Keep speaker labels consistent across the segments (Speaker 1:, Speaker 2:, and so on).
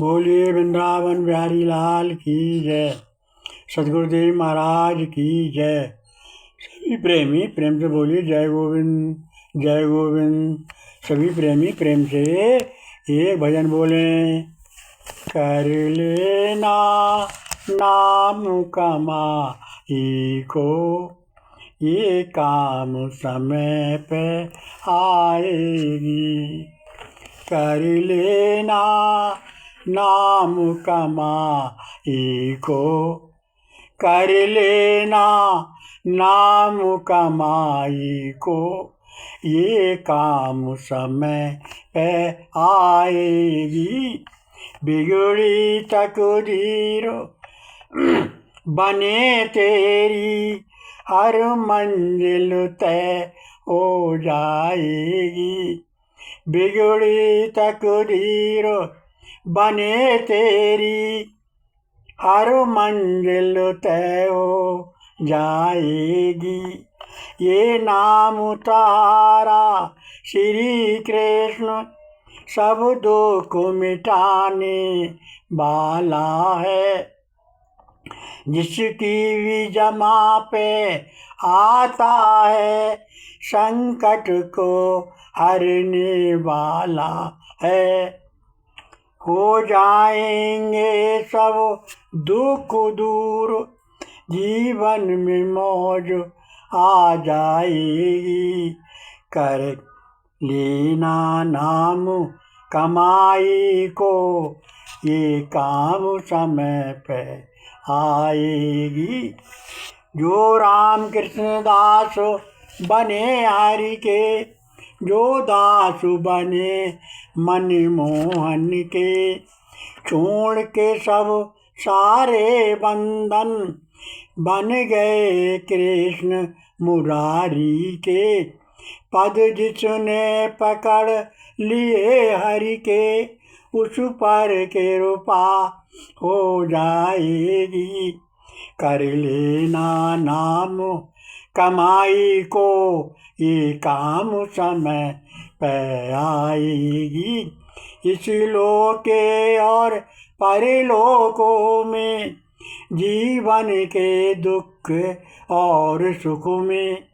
Speaker 1: बोलिए वृंदावन बिहारी लाल की जय। सदगुरुदेव महाराज की जय। सभी प्रेमी प्रेम से बोलिए जय गोविंद जय गोविंद। सभी प्रेमी प्रेम से एक भजन बोलें। कर लेना नाम कमाई को, ये काम समय पे आएगी। कर लेना नाम कमाई को, कर लेना नाम कमाई को, ये काम समय पे आएगी। बिगड़ी तकदीर बने तेरी, हर मंजिल तय हो जाएगी। बिगड़ी तकदीर बने तेरी, हर मंजिल तय हो जाएगी। ये नाम तारा श्री कृष्ण सब दुख मिटाने वाला है। जिसकी भी जमा पे आता है, संकट को हरने वाला है। हो जाएंगे सब दुख दूर, जीवन में मौज आ जाएगी। कर लेना नाम कमाई को, ये काम समय पे आएगी। जो राम कृष्ण दास बने हरि के, जो दास बने मन मोहन के, छोड़ के सब सारे बंधन, बन गए कृष्ण मुरारी के। पद जिसने पकड़ लिए हरि के, उस पर कृपा हो जाएगी। कर लेना नाम कमाई को, ये काम समय पे आएगी। इस लोके और परलोकों में, जीवन के दुख और सुख में,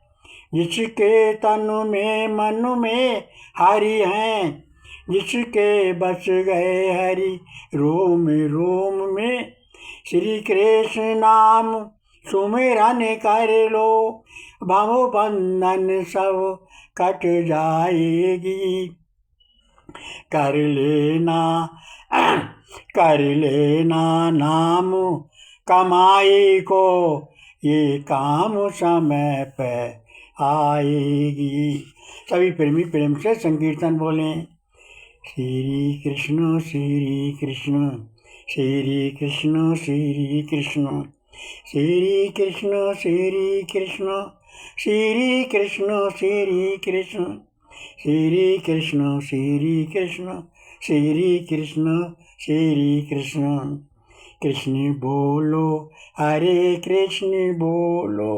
Speaker 1: जिसके तन में मन में हरि हैं, जिसके बस गए हरि रोम रोम में। श्री कृष्ण नाम सुमिरन कर लो, भव बंधन सब कट जाएगी। कर लेना नाम कमाई को, ये काम समय पे आएगी। सभी प्रेमी प्रेम से संकीर्तन बोलें। श्री कृष्ण श्री कृष्ण श्री कृष्ण श्री कृष्ण श्री कृष्ण श्री कृष्ण श्री कृष्ण श्री कृष्ण श्री कृष्ण श्री कृष्ण श्री कृष्ण श्री कृष्ण। कृष्ण बोलो हरे कृष्ण बोलो,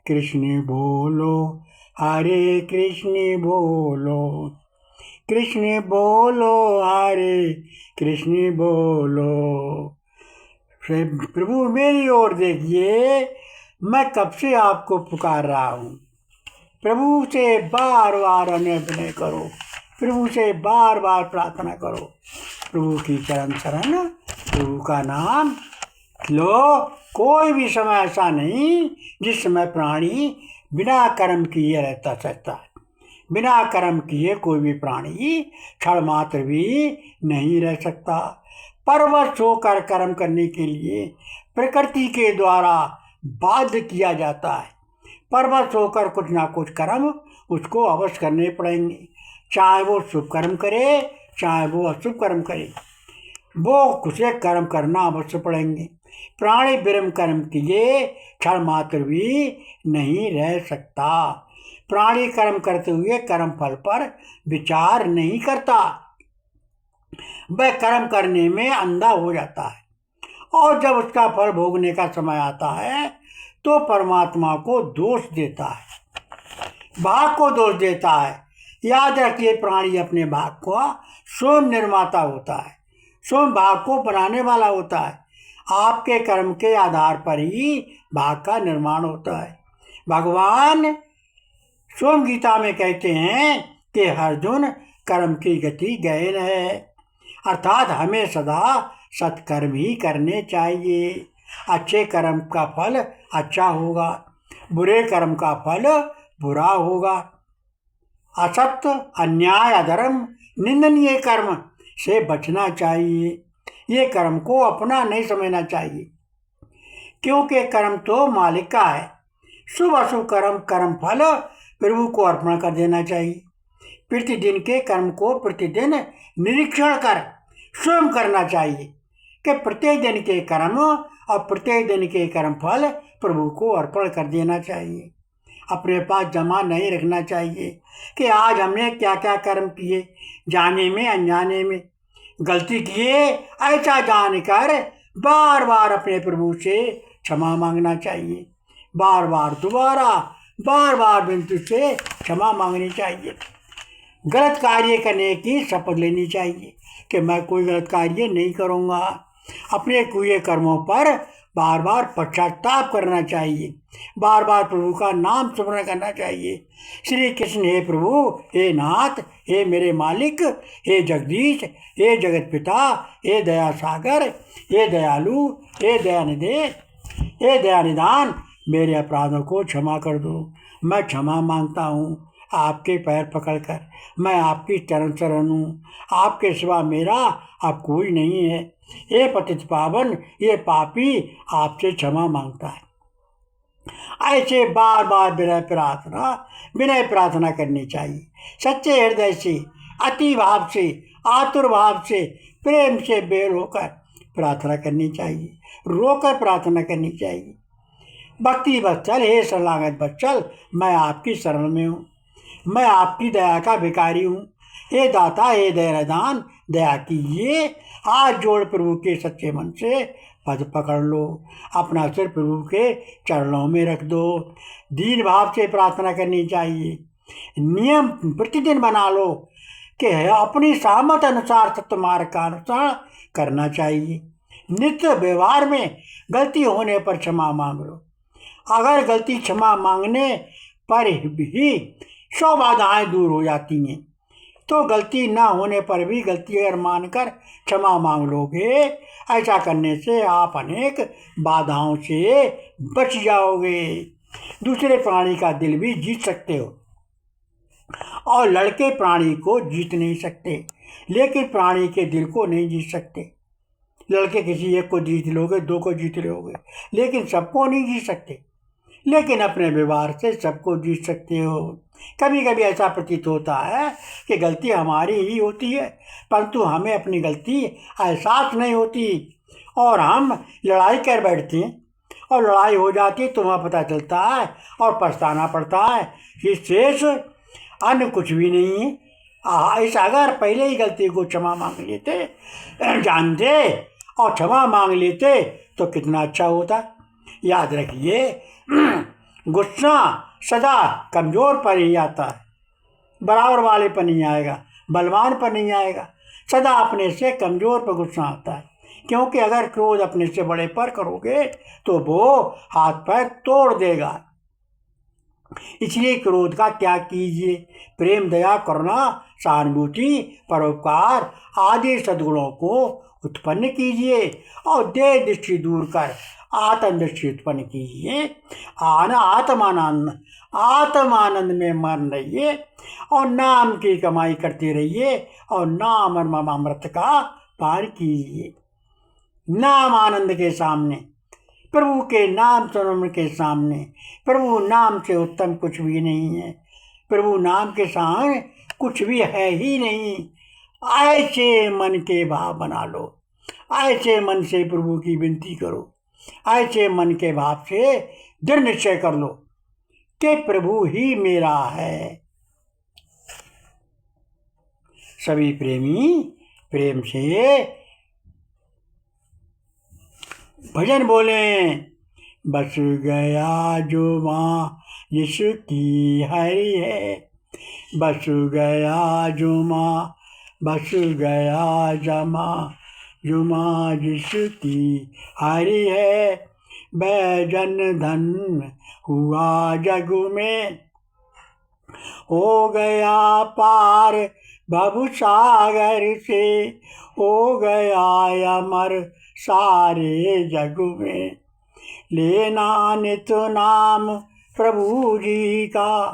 Speaker 1: कृष्ण बोलो हरे कृष्ण बोलो, कृष्ण बोलो हरे कृष्ण बोलो। प्रभु मेरी ओर देखिए, मैं कब से आपको पुकार रहा हूँ। प्रभु से बार बार विनय करो, प्रभु से बार बार प्रार्थना करो। प्रभु की चरण शरण, प्रभु का नाम लो। कोई भी समय ऐसा नहीं जिस समय प्राणी बिना कर्म किए रहता सकता है। बिना कर्म किए कोई भी प्राणी क्षण मात्र भी नहीं रह सकता। परवश होकर कर्म करने के लिए प्रकृति के द्वारा बाध्य किया जाता है। परवश होकर कुछ ना कुछ कर्म उसको अवश्य करने पड़ेंगे, चाहे वो शुभ कर्म करे चाहे वो अशुभ कर्म करे, वो उसे कर्म करना अवश्य पड़ेंगे। प्राणी बिरम कर्म किए क्षण मात्र भी नहीं रह सकता। प्राणी कर्म करते हुए कर्म फल पर विचार नहीं करता, वह कर्म करने में अंधा हो जाता है। और जब उसका फल भोगने का समय आता है तो परमात्मा को दोष देता है, भाग को दोष देता है। याद रखिए, प्राणी अपने भाग का स्वयं निर्माता होता है, स्वयं भाग को बनाने वाला होता है। आपके कर्म के आधार पर ही भाग का निर्माण होता है। भगवान स्वयं गीता में कहते हैं कि अर्जुन, कर्म की गति गहन है, अर्थात हमें सदा सत्कर्म ही करने चाहिए। अच्छे कर्म का फल अच्छा होगा, बुरे कर्म का फल बुरा होगा। असत्य, अन्याय, अधर्म, निंदनीय कर्म से बचना चाहिए। ये कर्म को अपना नहीं समझना चाहिए, क्योंकि कर्म तो मालिक का है। शुभ अशुभ कर्म फल प्रभु को अर्पण कर देना चाहिए। प्रतिदिन के कर्म को प्रतिदिन निरीक्षण कर स्वयं करना चाहिए कि प्रत्येक दिन के कर्म और प्रत्येक दिन के कर्म फल प्रभु को अर्पण कर देना चाहिए। अपने पास जमा नहीं रखना चाहिए कि आज हमने क्या क्या कर्म किए, जाने में अनजाने में गलती किए, ऐसा जानकर बार बार अपने प्रभु से क्षमा मांगना चाहिए। बार बार विनती से क्षमा मांगनी चाहिए। गलत कार्य करने की शपथ लेनी चाहिए कि मैं कोई गलत कार्य नहीं करूँगा। अपने किए कर्मों पर बार बार पश्चाताप करना चाहिए। बार बार प्रभु का नाम स्मरण करना चाहिए। श्री कृष्ण, हे प्रभु, हे नाथ, हे मेरे मालिक, हे जगदीश, हे जगत पिता, हे दया सागर, हे दयालु, हे दयानिधे, हे दयानिधान, मेरे अपराधों को क्षमा कर दो। मैं क्षमा मांगता हूँ आपके पैर पकड़कर। मैं आपकी चरण शरण हूँ, आपके सिवा मेरा अब कोई नहीं है। ये पतित पावन, ये पापी आपसे क्षमा मांगता है। ऐसे बार बार विनय प्रार्थना करनी चाहिए। सच्चे हृदय से, अति भाव से, आतुर भाव से, प्रेम से बेर होकर प्रार्थना करनी चाहिए, रोकर प्रार्थना करनी चाहिए। भक्ति वत्सल, हे शरणागत वत्सल, मैं आपकी शरण में हूँ, मैं आपकी दया का भिखारी हूँ। हे दाता, हे दयादान, दया कीजिए। हाथ जोड़ प्रभु के सच्चे मन से पद पकड़ लो, अपना सिर प्रभु के चरणों में रख दो। दीन भाव से प्रार्थना करनी चाहिए। नियम प्रतिदिन बना लो कि अपनी सामर्थ्य अनुसार सत्य मार्ग का अनुसरण करना चाहिए। नित्य व्यवहार में गलती होने पर क्षमा मांग लो। अगर गलती क्षमा मांगने पर भी 100 बाधाएं दूर हो जाती हैं, तो गलती ना होने पर भी गलती अगर मानकर क्षमा मांग लोगे, ऐसा करने से आप अनेक बाधाओं से बच जाओगे। दूसरे प्राणी का दिल भी जीत सकते हो, और लड़के प्राणी को जीत नहीं सकते, लेकिन प्राणी के दिल को नहीं जीत सकते। लड़के किसी एक को जीत लोगे, 2 को जीत लोगे, लेकिन सबको नहीं जीत सकते। लेकिन अपने व्यवहार से सबको जीत सकते हो। कभी कभी ऐसा प्रतीत होता है कि गलती हमारी ही होती है, परंतु हमें अपनी गलती एहसास नहीं होती और हम लड़ाई कर बैठते हैं, और लड़ाई हो जाती है तो वहाँ पता चलता है और पछताना पड़ता है कि शेष अन्य कुछ भी नहीं है। इस अगर पहले ही गलती को क्षमा मांग लेते, जानते और क्षमा मांग लेते तो कितना अच्छा होता। याद रखिए, गुस्सा सदा कमज़ोर पर ही आता है, बराबर वाले पर नहीं आएगा, बलवान पर नहीं आएगा। सदा अपने से कमज़ोर पर गुस्सा आता है, क्योंकि अगर क्रोध अपने से बड़े पर करोगे तो वो हाथ पैर तोड़ देगा। इसलिए क्रोध का त्याग कीजिए। प्रेम, दया, करुणा, सहानुभूति, परोपकार आदि सद्गुणों को उत्पन्न कीजिए और देह दृष्टि दूर कर आत्म दृष्टि उत्पन्न कीजिए। आत्मानंद में मग्न रहिए और नाम की कमाई करते रहिए और नाम अमृत का पान कीजिए। नाम आनंद के सामने, प्रभु के नाम स्मरण के सामने, प्रभु नाम से उत्तम कुछ भी नहीं है। प्रभु नाम के सामने कुछ भी है ही नहीं। ऐसे मन के भाव बना लो, ऐसे मन से प्रभु की विनती करो, ऐसे मन के भाव से दृढ़ निश्चय कर लो कि प्रभु ही मेरा है। सभी प्रेमी प्रेम से भजन बोलें। बस गया जो माँ जिसकी हरि है, बस गया जो माँ, बस गया जमा जुमा जिसकी हरि है, वह जन धन हुआ जग में। हो गया पार भव सागर से, हो गया अमर सारे जग में। लेना नित नाम प्रभु जी का,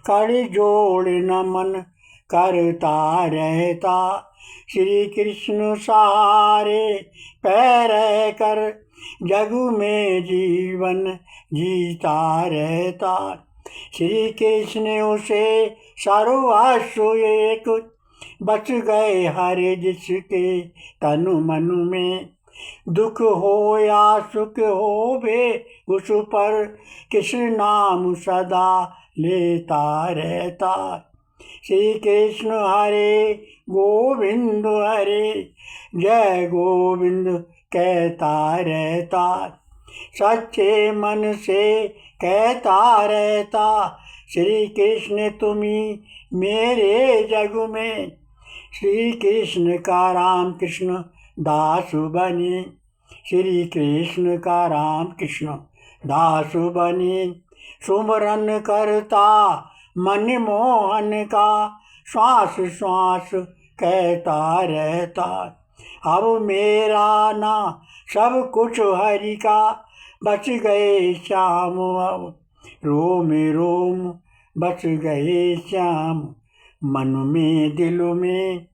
Speaker 1: कर जोड़ नमन करता रहता। श्री कृष्ण सहारे पैर कर, जग में जीवन जीता रहता। श्री कृष्ण उसे सर्वस्व एक, बच गए हर जिसके तनु मन में। दुख हो या सुख हो वे उस पर, कृष्ण नाम सदा लेता रहता। श्री कृष्ण हरे गोविंद हरे, जय गोविंद कहता रहता। सच्चे मन से कहता रहता, श्री कृष्ण तुम्ही मेरे जग में। श्री कृष्ण का राम कृष्ण दास बने, श्री कृष्ण का राम कृष्ण दास बने। सुमरन करता मन मोहन का, श्वास श्वास कहता रहता। अब मेरा ना सब कुछ हरि का, बच गए श्याम अब रोम रोम, बच गए श्याम मन में दिल में।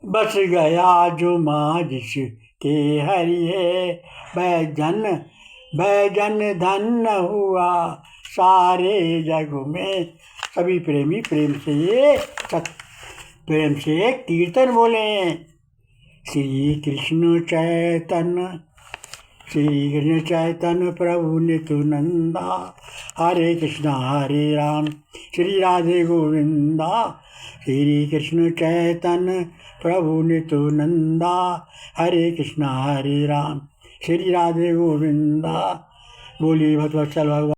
Speaker 1: बस गया जो माँ जिसके हरि है, वह जन धन हुआ सारे जग में। सभी प्रेमी प्रेम से कीर्तन बोले। श्री कृष्ण चैतन्य प्रभु नित्यानंदा, हरे कृष्णा हरे राम, श्री राधे गोविंदा। श्री कृष्ण चैतन्य प्रभु नित्यानंदा, हरे कृष्णा हरे राम, श्री राधे गोविंदा। बोलिए भगवत्सल भगवान।